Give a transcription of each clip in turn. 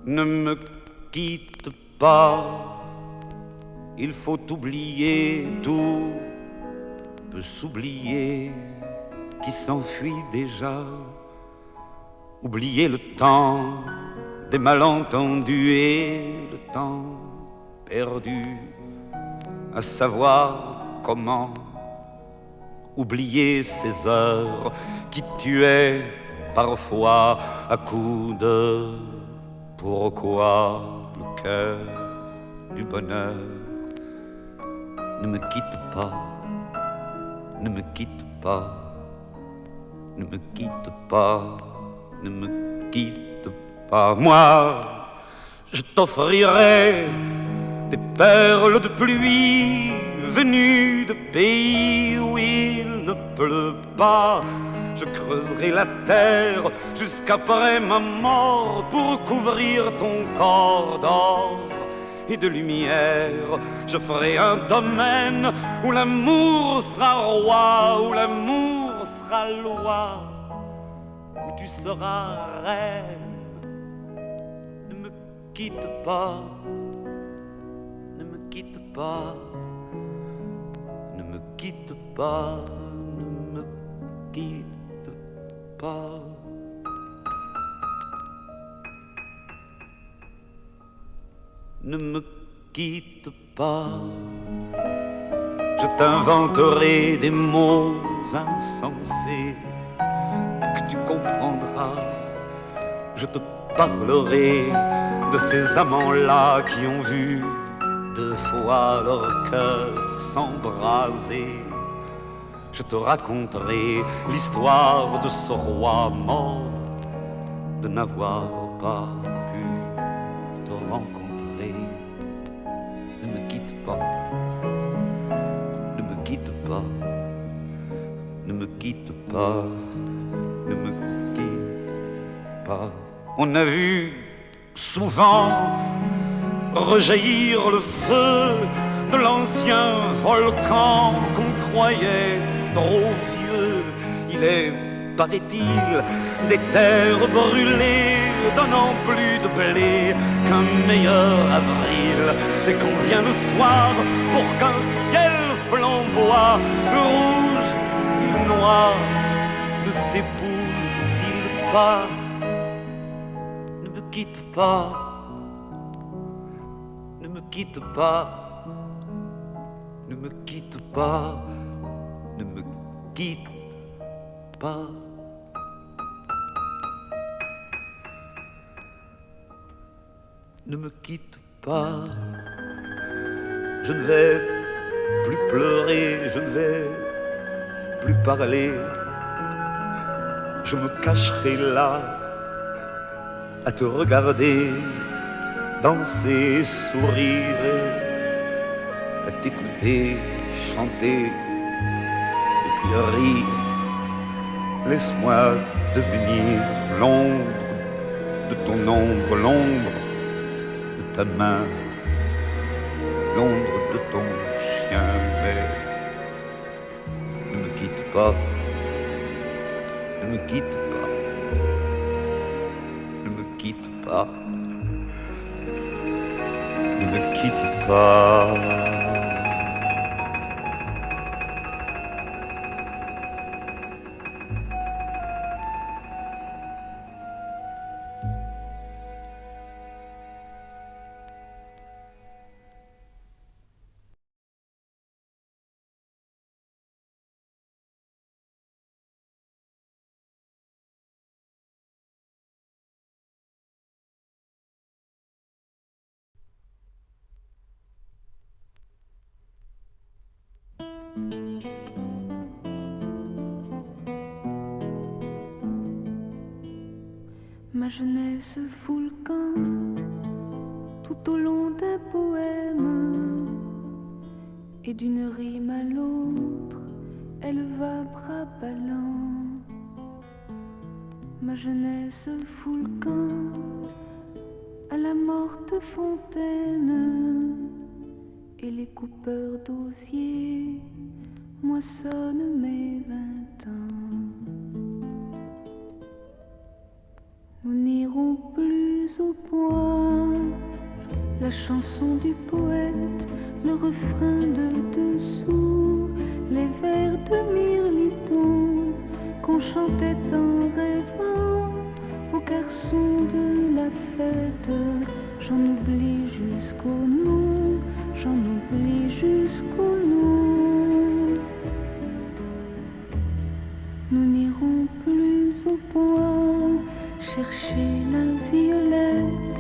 Ne me quitte pas, il faut oublier, tout peut s'oublier qui s'enfuit déjà. Oublier le temps des malentendus et le temps perdu à savoir comment. Oublier ces heures qui tuaient parfois à coups de pourquoi le cœur du bonheur. Ne me quitte pas, ne me quitte pas, ne me quitte pas, ne me quitte pas. Moi, je t'offrirai des perles de pluie venues de pays où il ne pleut pas. Je creuserai la terre jusqu'après ma mort pour couvrir ton corps d'or et de lumière. Je ferai un domaine où l'amour sera roi, où l'amour sera loi, où tu seras reine. Ne me quitte pas, ne me quitte pas, ne me quitte pas, ne me quitte pas. Ne me quitte pas, je t'inventerai des mots insensés que tu comprendras. Je te parlerai de ces amants-là qui ont vu 2 fois leur cœur s'embraser. Je te raconterai l'histoire de ce roi mort, de n'avoir pas pu te rencontrer. Ne me quitte pas, ne me quitte pas, ne me quitte pas, ne me quitte pas. On a vu souvent rejaillir le feu de l'ancien volcan qu'on croyait trop vieux. Il est, paraît-il, des terres brûlées donnant plus de blé qu'un meilleur avril. Et qu'on vient le soir pour qu'un ciel flamboie, le rouge et le noir ne s'épousent-ils pas? Ne me quitte pas, ne me quitte pas, ne me quitte pas, ne me quitte pas. Ne me quitte pas, je ne vais plus pleurer, je ne vais plus parler. Je me cacherai là à te regarder danser, sourire, à t'écouter chanter et puis rire. Laisse-moi devenir l'ombre de ton ombre, l'ombre de ta main, l'ombre de ton chien. Mais ne me quitte pas, ne me quitte pas, ne me quitte pas, ne me quitte pas. Ma jeunesse fout le camp tout au long des poèmes, et d'une rime à l'autre, elle va bras ballants. Ma jeunesse fout le camp à la morte fontaine, et les coupeurs d'osier moissonnent mes 20 ans. Nous n'irons plus plus au bois. La chanson du poète, le refrain de dessous, les vers de Mirliton qu'on chantait en rêvant aux garçons de la fête. J'en oublie jusqu'au nom, j'en oublie jusqu'au nom. Nous n'irons plus au bois chercher la violette.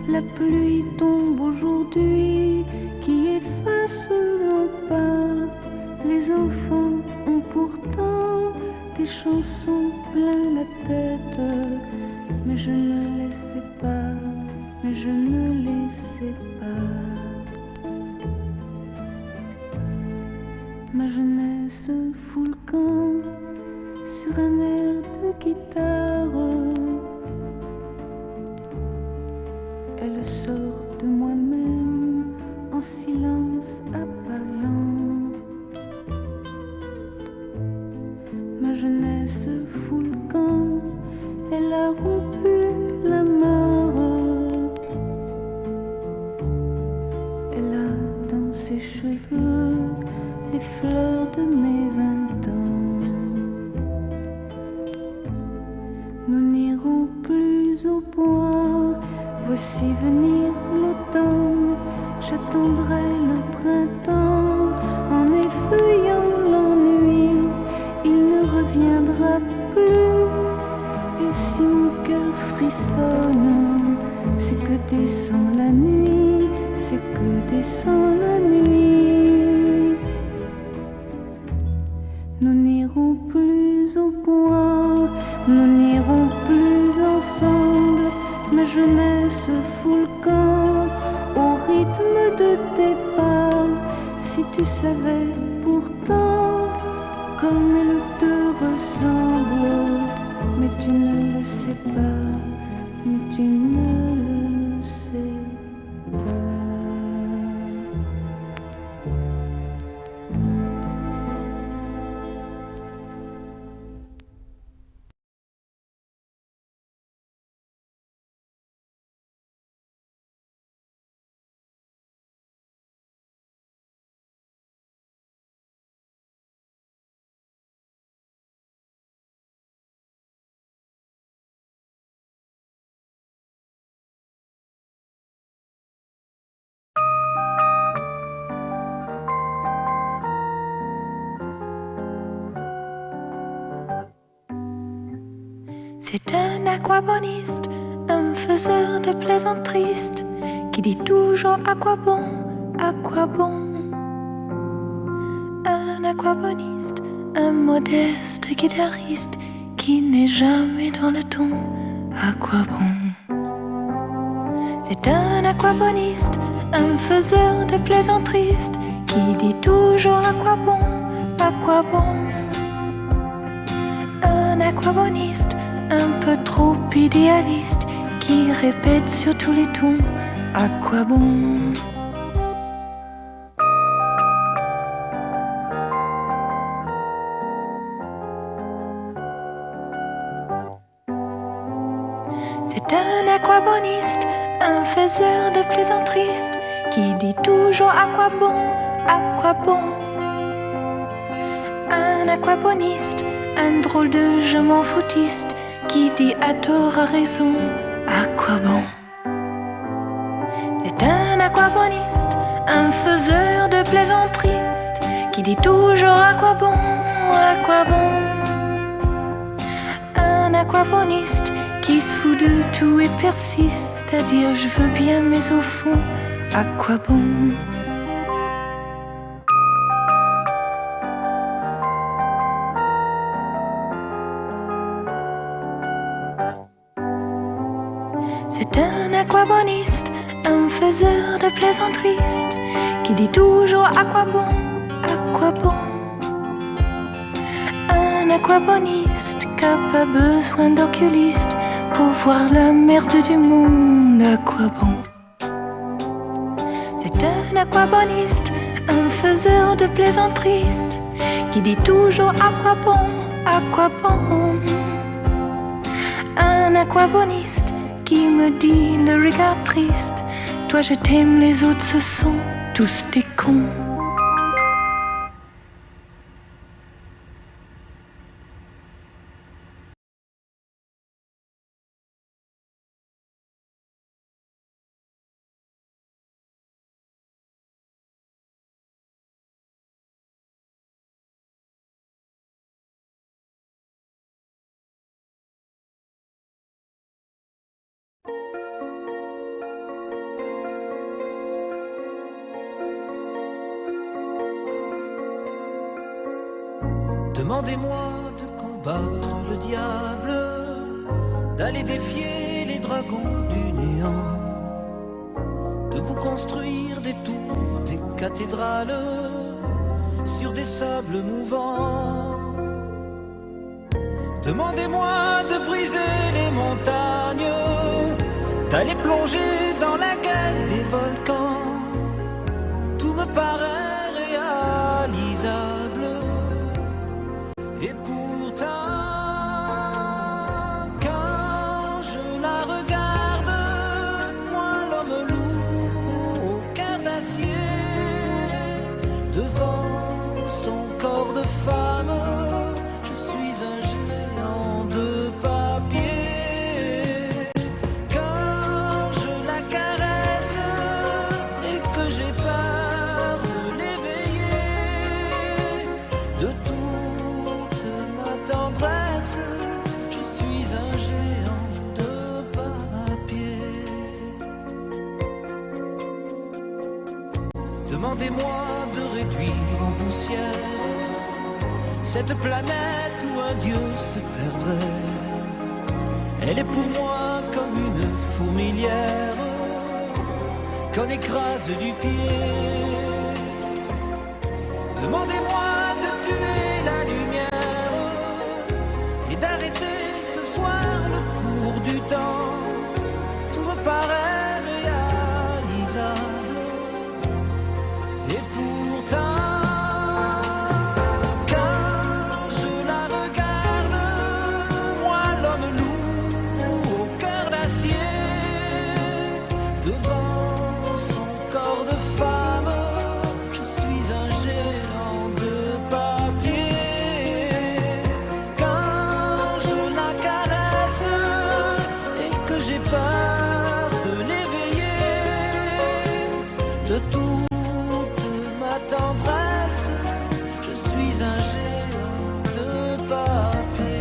La pluie tombe aujourd'hui qui efface nos pas. Les enfants ont pourtant des chansons plein la tête. Mais je ne les sais pas, mais je ne les sais pas. Ma jeunesse fout le camp sur un air de guitare. Elle sort de moi-même en silence appalant. Ma jeunesse fout le camp, elle a rompu la mare. Elle a dans ses cheveux les fleurs de mes 20 ans. Nous n'irons plus au bois. Voici venir l'automne, j'attendrai le printemps en effeuillant l'ennui. Il ne reviendra plus. Et si mon cœur frissonne, c'est que descend la nuit, c'est que descend la nuit. Nous n'irons plus au bois, nous n'irons plus ensemble. Ma jeunesse fout le camp au rythme de tes pas. Si tu savais pourtant comme elle te ressemble, mais tu ne le sais pas, mais tu ne le sais pas. C'est un aquaboniste, un faiseur de plaisanteries, qui dit toujours à quoi bon, à quoi bon. Un aquaboniste, un modeste guitariste, qui n'est jamais dans le ton, à quoi bon. C'est un aquaboniste, un faiseur de plaisanteries, qui dit toujours à quoi bon, à quoi bon. Un aquaboniste, un peu trop idéaliste, qui répète sur tous les tons, à quoi bon. C'est un aquaboniste, un faiseur de plaisanteries, qui dit toujours à quoi bon, à quoi bon. Un aquaboniste, un drôle de je m'en foutiste, qui dit à tort à raison, à quoi bon. C'est un aquaboniste, un faiseur de plaisanteries, qui dit toujours à quoi bon, à quoi bon. Un aquaboniste qui se fout de tout et persiste à dire je veux bien mais au fond, à quoi bon. C'est un aquaboniste, un faiseur de plaisanteries, qui dit toujours à quoi bon, à quoi bon. Un aquaboniste qui n'a pas besoin d'oculiste pour voir la merde du monde, à quoi bon. C'est un aquaboniste, un faiseur de plaisanteries, qui dit toujours à quoi bon, à quoi bon. Un aquaboniste qui me me dit le regard triste, toi je t'aime, les autres ce sont tous des cons. Demandez-moi de combattre le diable, d'aller défier les dragons du néant, de vous construire des tours, des cathédrales sur des sables mouvants. Demandez-moi de briser les montagnes, d'aller plonger dans la gueule des volcans. Tout me paraît réalisable. Et pourtant, quand je la regarde, moi l'homme loup au cœur d'acier, devant son corps de femme, je suis un géant de papier. Quand je la caresse et que j'ai peur de l'éveiller, de tout tendresse, je suis un géant de papier. Demandez-moi de réduire en poussière cette planète où un dieu se perdrait. Elle est pour moi comme une fourmilière qu'on écrase du pied. Demandez-moi de tuer la lumière et d'arrêter ce soir le cours du temps. Tout me paraît réalisable. Et pourtant, quand je la regarde, moi l'homme loup au cœur d'acier, devant son corps de femme, je suis un géant de papier. Quand je la caresse et que j'ai peur de l'éveiller, de toute ma tendresse, je suis un géant de papier.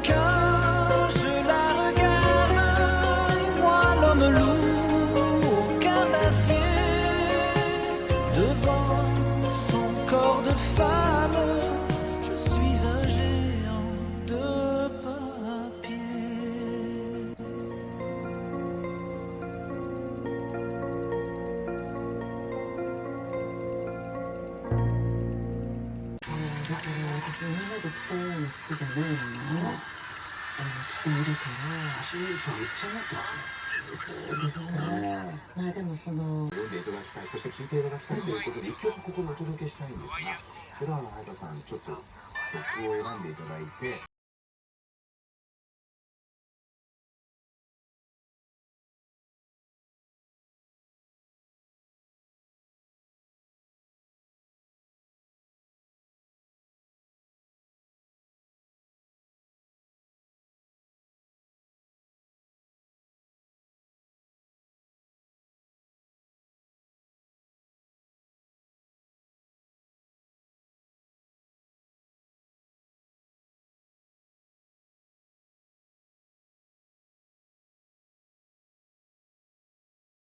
Quand je la regarde, moi l'homme loup au cœur d'acier, devant son corps de femme, je suis un géant de papier.